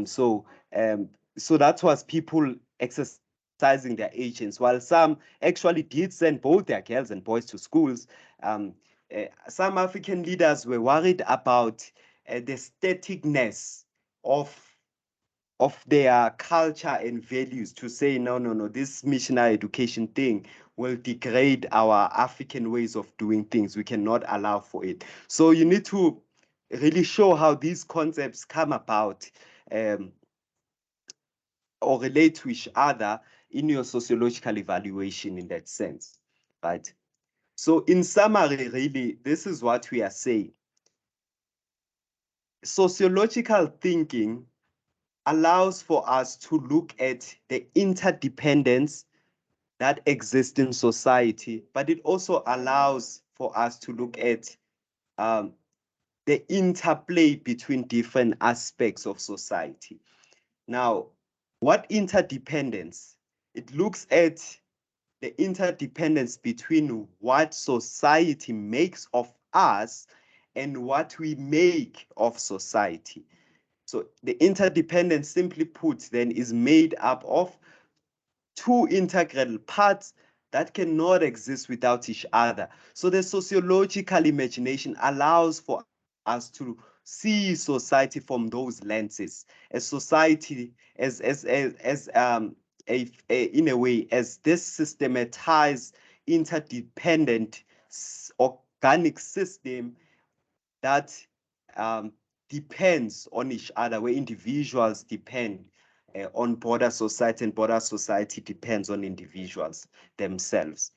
Speaker 1: So that was people exercising their agents, while some actually did send both their girls and boys to schools. Some African leaders were worried about the staticness of their culture and values, to say no, this missionary education thing will degrade our African ways of doing things. We cannot allow for it. So you need to really show how these concepts come about or relate to each other in your sociological evaluation in that sense, right? So in summary, really, this is what we are saying. Sociological thinking allows for us to look at the interdependence that exists in society, but it also allows for us to look at the interplay between different aspects of society. Now, what interdependence? It looks at the interdependence between what society makes of us and what we make of society. So the interdependence, simply put, then is made up of two integral parts that cannot exist without each other. So the sociological imagination allows for us to see society from those lenses, as society, in a way, as this systematized, interdependent, organic system that depends on each other, where individuals depend on broader society and broader society depends on individuals themselves.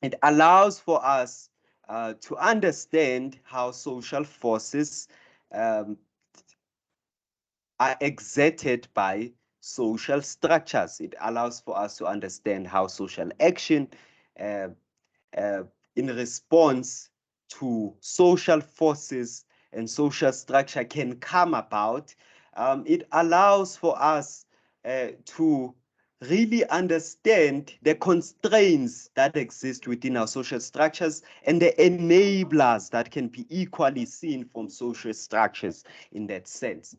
Speaker 1: It allows for us to understand how social forces um, are exerted by social structures. It allows for us to understand how social action uh, in response to social forces and social structure can come about. It allows for us to really understand the constraints that exist within our social structures and the enablers that can be equally seen from social structures in that sense.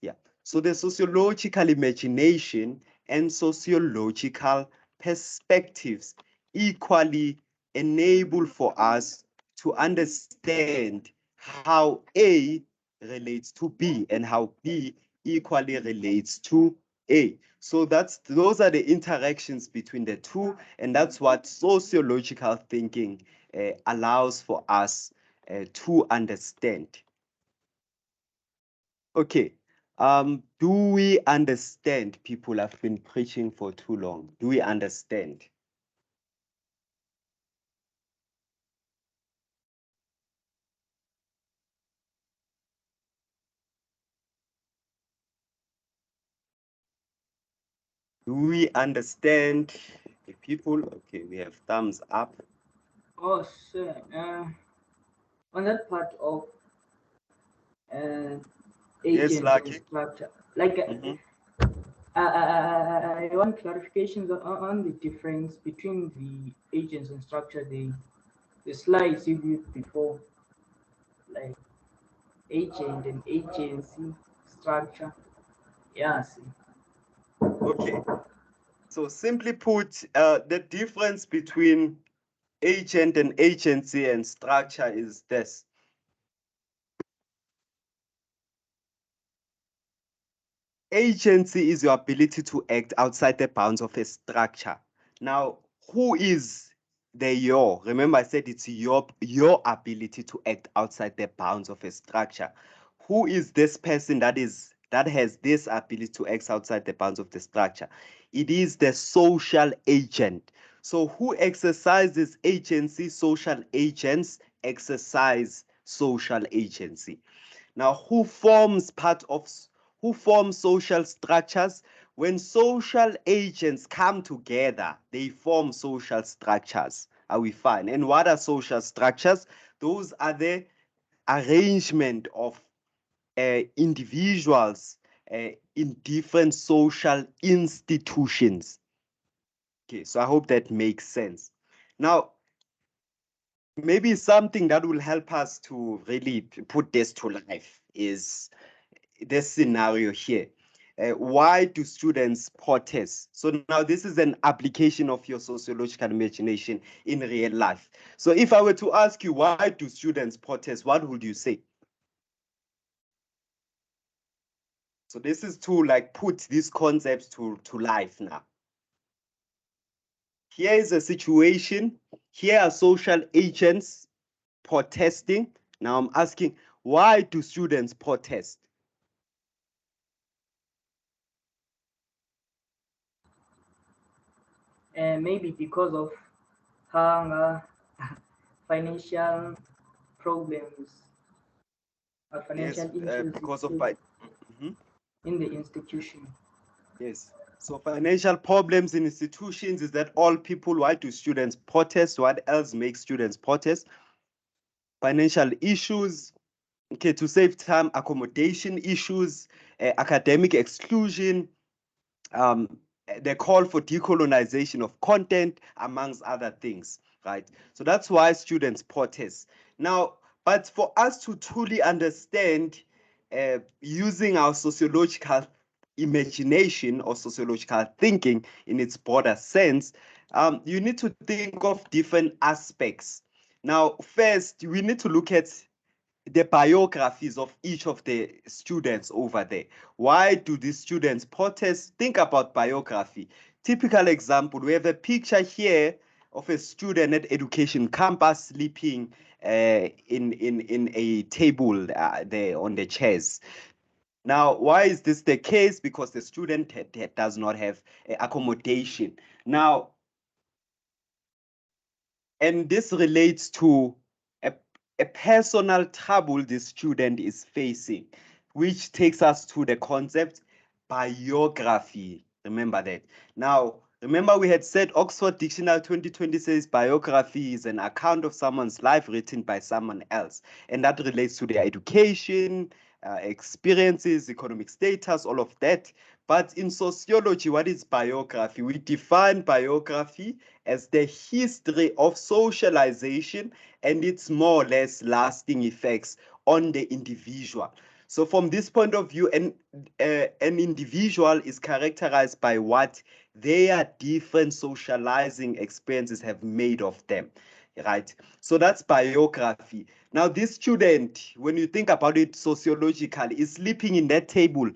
Speaker 1: Yeah. So the sociological imagination and sociological perspectives equally enable for us to understand how A relates to B and how B equally relates to A. So those are the interactions between the two, and that's what sociological thinking allows for us to understand. Okay. Do we understand? People have been preaching for too long. Do we understand? Do we understand the people? Okay, we have thumbs up.
Speaker 6: Oh, sure. On that part of
Speaker 1: Yes,
Speaker 6: agents and
Speaker 1: Lucky.
Speaker 6: structure, Like
Speaker 1: Mhm.
Speaker 6: I want clarifications on the difference between the agents and structure. The slides you viewed before, like agent and agency structure. Yeah, see.
Speaker 1: Okay. So simply put, the difference between agent and agency and structure is this. Agency is your ability to act outside the bounds of a structure. Now, who is the your? Remember, I said it's your ability to act outside the bounds of a structure. Who is this person that has this ability to act outside the bounds of the structure? It is the social agent. So, who exercises agency? Social agents exercise social agency. Now, who forms social structures? When social agents come together, they form social structures. Are we fine? And what are social structures? Those are the arrangement of individuals in different social institutions. Okay, so I hope that makes sense. Now, maybe something that will help us to really put this to life is this scenario here. Why do students protest? So now this is an application of your sociological imagination in real life. So if I were to ask you, why do students protest? What would you say? So this is to like put these concepts to life now. Here is a situation. Here are social agents protesting. Now I'm asking, why do students protest?
Speaker 6: And maybe because of hunger, financial problems, or
Speaker 1: Yes,
Speaker 6: financial issues
Speaker 1: because of by. Mhm.
Speaker 6: in the institution.
Speaker 1: Yes. So financial problems in institutions is that all people, why do students protest? What else makes students protest? Financial issues, okay, to save time, accommodation issues, academic exclusion, um, the call for decolonization of content, amongst other things, right? So that's why students protest. Now, but for us to truly understand using our sociological imagination or sociological thinking in its broader sense, you need to think of different aspects. Now, first, we need to look at the biographies of each of the students over there. Why do these students protest? Think about biography. Typical example, we have a picture here of a student at education campus sleeping in a table there on the chairs. Now, why is this the case? Because the student does not have accommodation. Now, and this relates to a, a personal trouble the student is facing, which takes us to the concept biography. Remember that. Now, remember we had said Oxford Dictionary 2020 says biography is an account of someone's life written by someone else, and that relates to their education, experiences, economic status, all of that. But in sociology, what is biography? We define biography as the history of socialization and its more or less lasting effects on the individual. So from this point of view, an individual is characterized by what their different socializing experiences have made of them, right? So that's biography. Now, this student, when you think about it sociologically, is sleeping in that table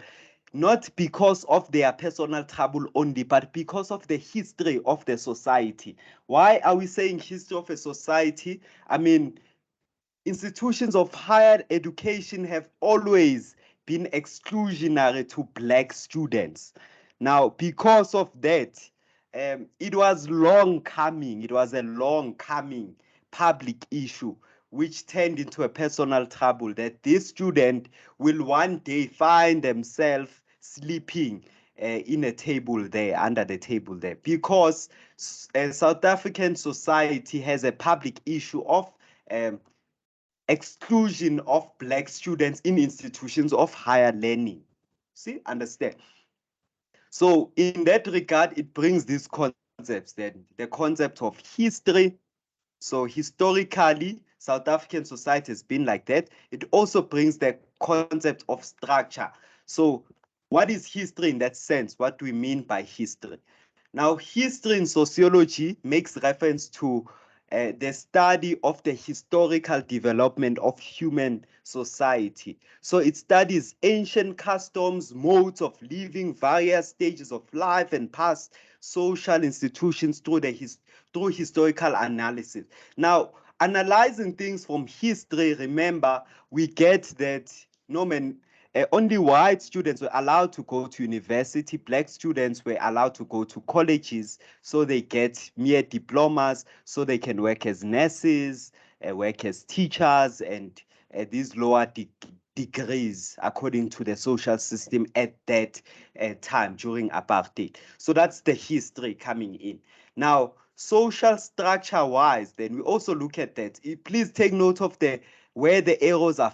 Speaker 1: not because of their personal trouble only, but because of the history of the society. Why are we saying history of a society? I mean, institutions of higher education have always been exclusionary to Black students. Now, because of that, it was long coming, it was a long coming public issue, which turned into a personal trouble that this student will one day find themselves sleeping in a table there, under the table there, because South African society has a public issue of um, exclusion of Black students in institutions of higher learning. See, understand? So in that regard, it brings these concepts, then the concept of history. So historically, South African society has been like that. It also brings the concept of structure. So what is history in that sense? What do we mean by history? Now, history in sociology makes reference to the study of the historical development of human society. So it studies ancient customs, modes of living, various stages of life, and past social institutions through historical analysis. Now, analyzing things from history, remember, we get that Norman, only white students were allowed to go to university. Black students were allowed to go to colleges, so they get mere diplomas, so they can work as nurses, work as teachers, and these lower degrees according to the social system at that time during apartheid. So that's the history coming in. Now, social structure wise, then we also look at that. Please take note of the where the arrows are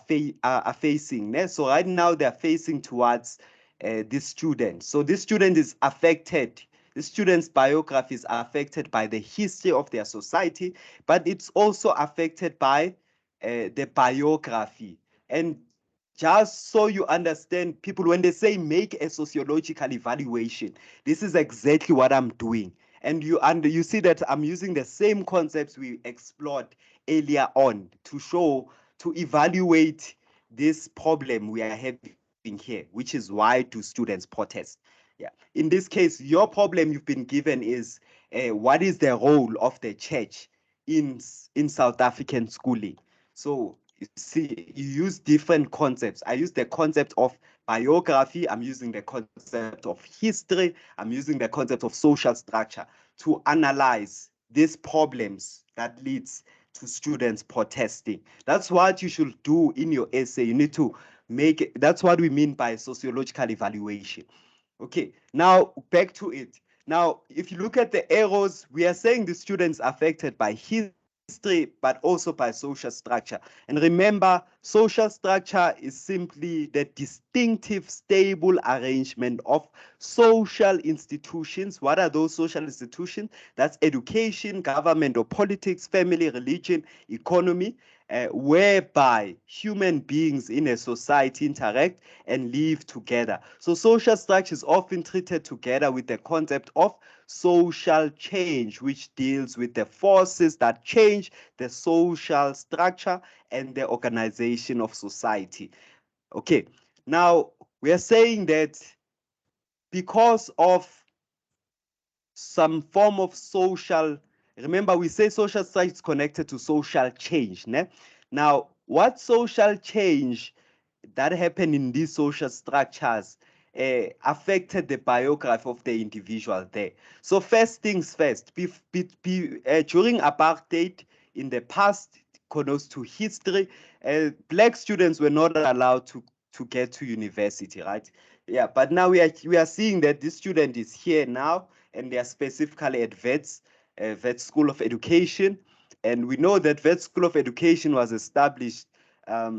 Speaker 1: facing. So right now they're facing towards this student. So this student is affected. The student's biography is affected by the history of their society, but it's also affected by the biography. And just so you understand, people, when they say make a sociological evaluation, this is exactly what I'm doing. And you see that I'm using the same concepts we explored earlier on to evaluate this problem we are having here, which is why do students protest? Yeah. In this case, your problem you've been given is what is the role of the church in South African schooling? So you see, you use different concepts. I use the concept of biography. I'm using the concept of history. I'm using the concept of social structure to analyze these problems that leads to students protesting. That's what you should do in your essay. You need to make it. That's what we mean by sociological evaluation. Okay, now back to it. Now, if you look at the arrows, we are saying the students affected by history, but also by social structure. And remember, social structure is simply the distinctive, stable arrangement of social institutions. What are those social institutions? That's education, government or politics, family, religion, economy, whereby human beings in a society interact and live together. So social structure is often treated together with the concept of social change, which deals with the forces that change the social structure and the organization of society. Okay, now we are saying that because of some form of social, remember we say social structure is connected to social change. Ne? Now, what social change that happened in these social structures affected the biography of the individual there? So first things first, during apartheid in the past, close to history, black students were not allowed to get to university, right? Yeah, but now we are seeing that this student is here now, and they are specifically at Wits School of Education. And we know that Wits School of Education was established a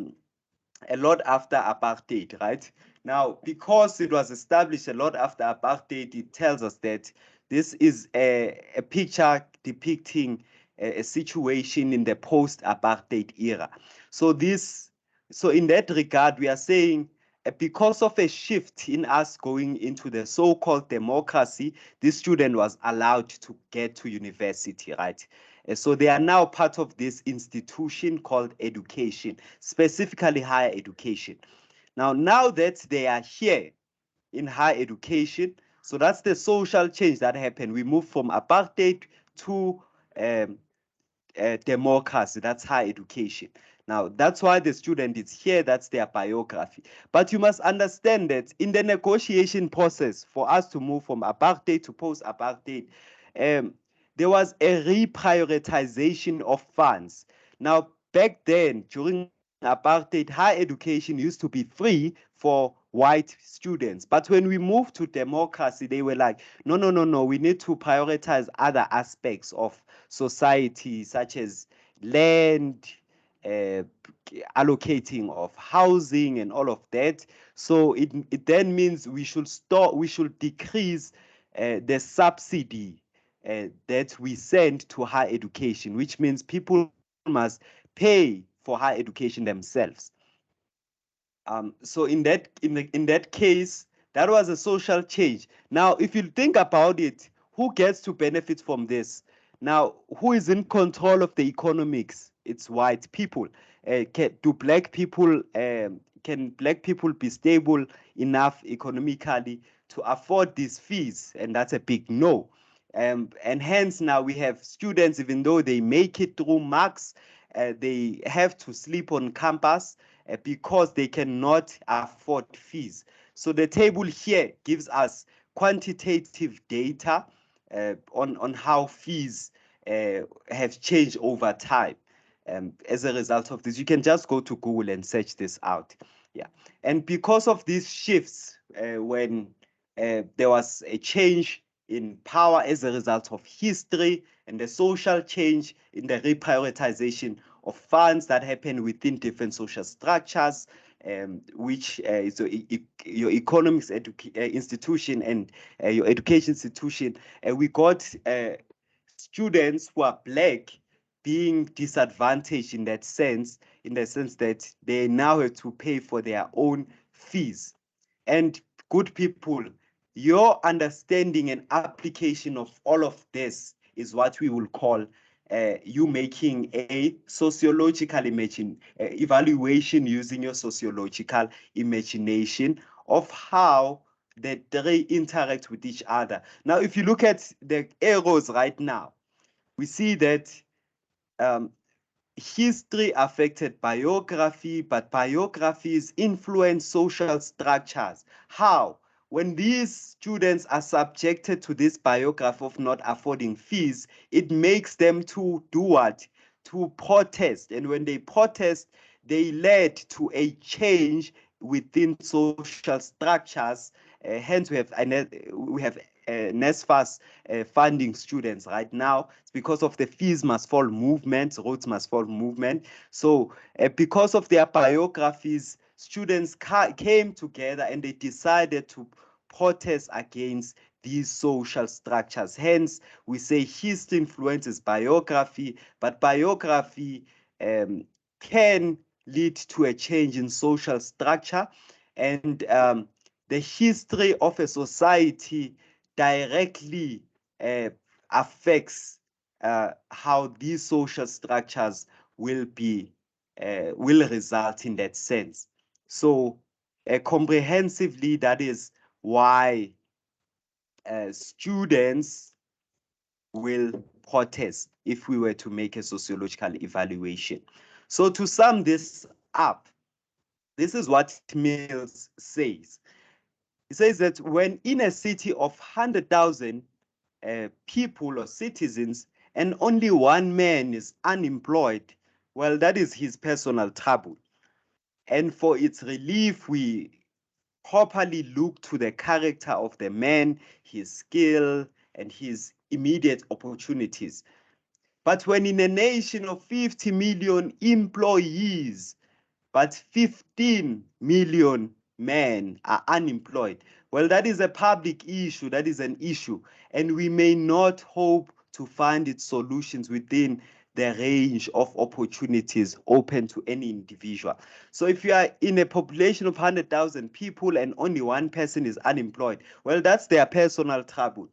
Speaker 1: lot after apartheid, right? Now, because it was established a lot after apartheid, it tells us that this is a picture depicting a situation in the post-apartheid era. So in that regard, we are saying because of a shift in us going into the so-called democracy, this student was allowed to get to university, right? So they are now part of this institution called education, specifically higher education. Now that they are here in higher education, so that's the social change that happened. We moved from apartheid to democracy. That's higher education. Now, that's why the student is here. That's their biography. But you must understand that in the negotiation process for us to move from apartheid to post-apartheid, there was a reprioritization of funds. Now, back then, during apartheid, higher education used to be free for white students. But when we moved to democracy, they were like, no, no, no, no, we need to prioritize other aspects of society, such as land, allocating of housing and all of that. So it then means we should decrease the subsidy that we send to higher education, which means people must pay for higher education themselves. So in that case, that was a social change. Now, if you think about it, who gets to benefit from this? Now, who is in control of the economics? It's white people. Can black people be stable enough economically to afford these fees? And that's a big no. And hence now we have students, even though they make it through marks, they have to sleep on campus because they cannot afford fees. So the table here gives us quantitative data on how fees have changed over time. As a result of this, you can just go to Google and search this out. Yeah, and because of these shifts, when there was a change in power as a result of history and the social change in the reprioritization of funds that happen within different social structures, which so your economics institution and your education institution, we got students who are black being disadvantaged in that sense, in the sense that they now have to pay for their own fees. And good people, your understanding and application of all of this is what we will call you making a sociological evaluation using your sociological imagination of how the three interact with each other. Now, if you look at the arrows right now, we see that um, history affected biography, but biographies influence social structures. How? When these students are subjected to this biography of not affording fees, it makes them to do what? To protest. And when they protest, they led to a change within social structures. Hence, we have NSFAS funding students right now. It's because of the fees must fall movement, roads must fall movement. So because of their biographies, students came together and they decided to protest against these social structures. Hence, we say history influences biography, but biography can lead to a change in social structure. And the history of a society directly affects how these social structures will result in that sense. So comprehensively, that is why students will protest if we were to make a sociological evaluation. So to sum this up, this is what Mills says. He says that when in a city of 100,000 people or citizens and only one man is unemployed, well, that is his personal trouble. And for its relief, we properly look to the character of the man, his skill, and his immediate opportunities. But when in a nation of 50 million employees, but 15 million men are unemployed, well, that is a public issue, that is an issue, and we may not hope to find its solutions within the range of opportunities open to any individual. So if you are in a population of 100,000 people and only one person is unemployed, well, that's their personal trouble.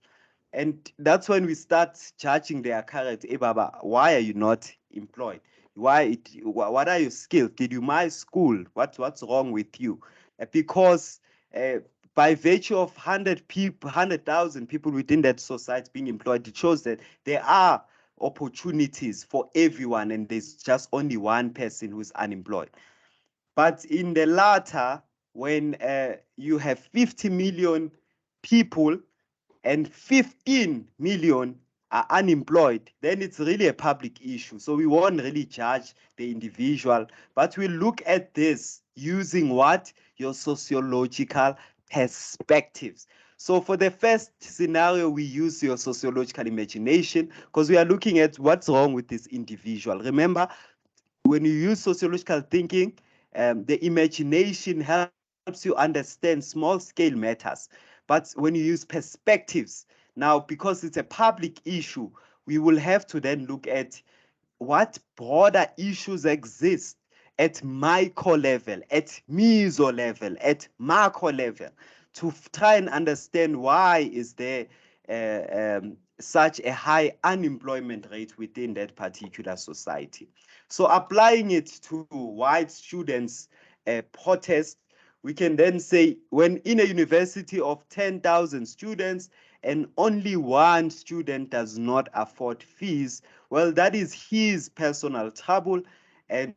Speaker 1: And that's when we start judging their character. Hey, Baba, why are you not employed? What are your skills? Did you miss school? What's wrong with you? Because uh, by virtue of 100,000 people within that society being employed, it shows that there are opportunities for everyone, and there's just only one person who's unemployed. But in the latter, when you have 50 million people and 15 million are unemployed, then it's really a public issue. So we won't really judge the individual, but we look at this using what? Your sociological perspectives. So for the first scenario, we use your sociological imagination because we are looking at what's wrong with this individual. Remember, when you use sociological thinking, the imagination helps you understand small scale matters. But when you use perspectives, now because it's a public issue, we will have to then look at what broader issues exist at micro level, at meso level, at macro level, to try and understand why is there such a high unemployment rate within that particular society. So applying it to white students' protest, we can then say when in a university of 10,000 students and only one student does not afford fees, well, that is his personal trouble. And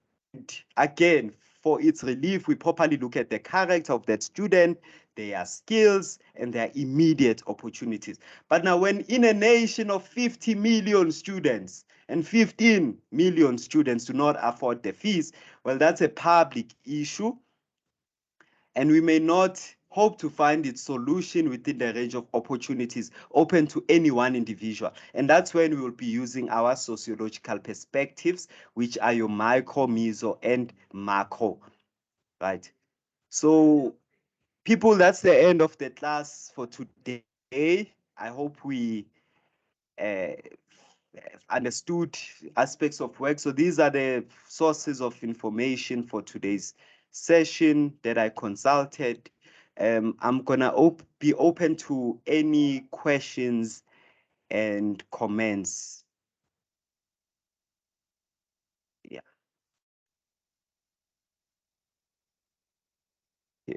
Speaker 1: again, for its relief, we properly look at the character of that student, their skills, and their immediate opportunities. But now, when in a nation of 50 million students and 15 million students do not afford the fees, well, that's a public issue, and we may not hope to find its solution within the range of opportunities open to any one individual. And that's when we will be using our sociological perspectives, which are your micro, meso, and macro, right? So people, that's the end of the class for today. I hope we uh, understood aspects of work. So these are the sources of information for today's session that I consulted. I'm gonna be open to any questions and comments. Yeah. Yeah.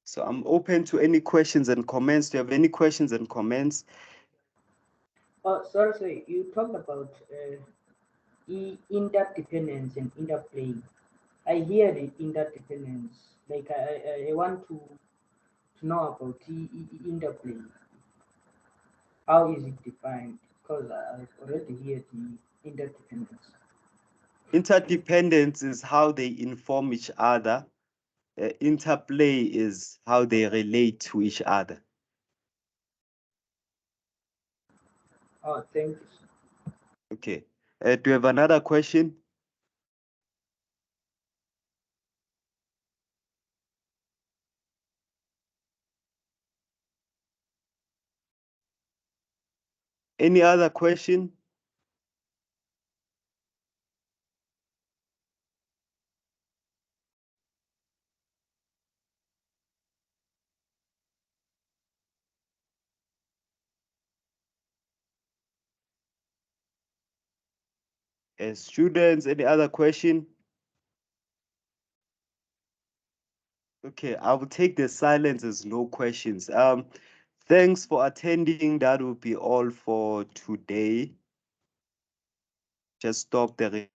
Speaker 1: So I'm open to any questions and comments. Do you have any questions and comments?
Speaker 6: Oh, sorry. You talked about interdependence and interplay. I hear the interdependence. Like I want to know about interplay. How is it defined? Because I've already heard the interdependence.
Speaker 1: Interdependence is how they inform each other. Interplay is how they relate to each other.
Speaker 6: Oh, thank you.
Speaker 1: Okay. Do you have another question? Any other question? Students, any other question? Okay, I will take the silence as no questions. Thanks for attending. That will be all for today. Just stop the